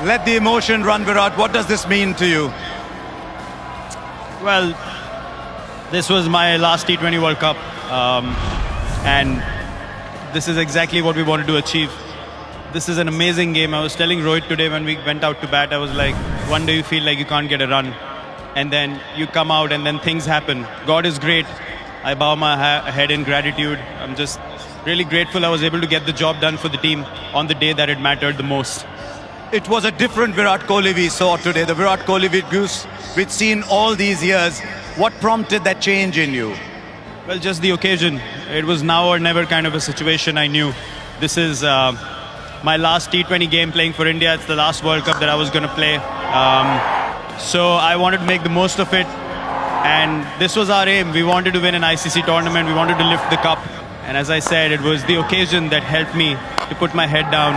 Let the emotion run, Virat. What does this mean to you? Well, this was my last T20 World Cup, and this is exactly what we wanted to achieve. This is an amazing game. I was telling Rohit today when we went out to bat, I was like, one day you feel like you can't get a run, and then you come out and then things happen. God is great. I bow my head in gratitude. I'm just really grateful I was able to get the job done for the team on the day that it mattered the most. It was a different Virat Kohli we saw today, the Virat Kohli we'd seen all these years. What prompted that change in you? Well, just the occasion. It was now or never kind of a situation. I knew this is my last T20 game playing for India. It's the last World Cup that I was going to play. So I wanted to make the most of it. And this was our aim. We wanted to win an ICC tournament. We wanted to lift the cup. And as I said, it was the occasion that helped me to put my head down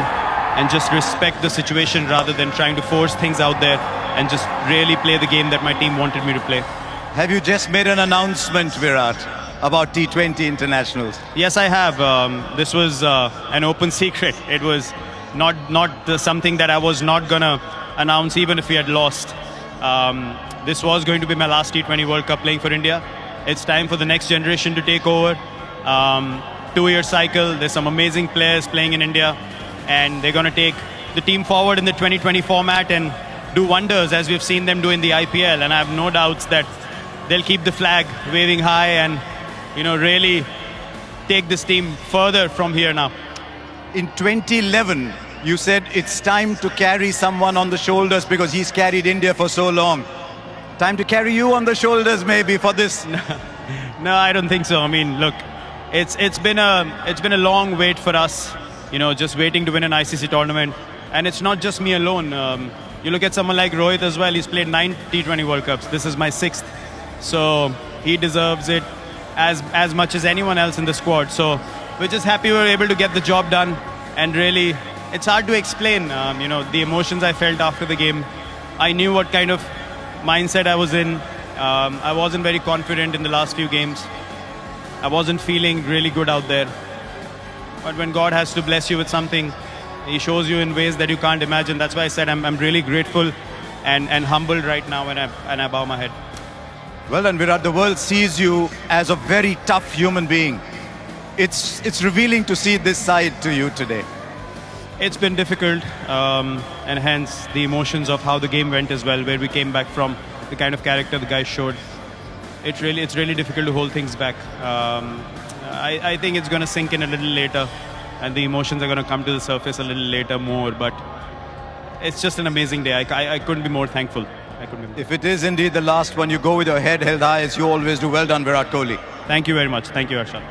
and just respect the situation rather than trying to force things out there and just really play the game that my team wanted me to play. Have you just made an announcement, Virat, about T20 internationals? Yes, I have. This was an open secret. It was not something that I was not going to announce even if we had lost. This was going to be my last T20 World Cup playing for India. It's time for the next generation to take over. 2-year cycle. There's some amazing players playing in India, and they're going to take the team forward in the 2020 format and do wonders as we've seen them do in the IPL. And I have no doubts that they'll keep the flag waving high and, you know, really take this team further from here now. In 2011, you said it's time to carry someone on the shoulders because he's carried India for so long. Time to carry you on the shoulders maybe for this? No, I don't think so. I mean, look, it's been a long wait for us, you know, just waiting to win an ICC tournament. And it's not just me alone. You look at someone like Rohit as well. He's played 9 T20 World Cups. This is my 6th. So he deserves it as much as anyone else in the squad. So we're just happy we were able to get the job done. And really, it's hard to explain, you know, the emotions I felt after the game. I knew what kind of mindset I was in. I wasn't very confident in the last few games. I wasn't feeling really good out there. But when God has to bless you with something, He shows you in ways that you can't imagine. That's why I said I'm really grateful and humbled right now when I bow my head. Well done, Virat. The world sees you as a very tough human being. It's revealing to see this side to you today. It's been difficult, and hence the emotions of how the game went as well, where we came back from, the kind of character the guys showed. It's really difficult to hold things back. I think it's going to sink in a little later, and the emotions are going to come to the surface a little later more, but it's just an amazing day. I couldn't be more thankful. If it is indeed the last one, you go with your head held high as you always do. Well done, Virat Kohli. Thank you very much. Thank you, Harshad.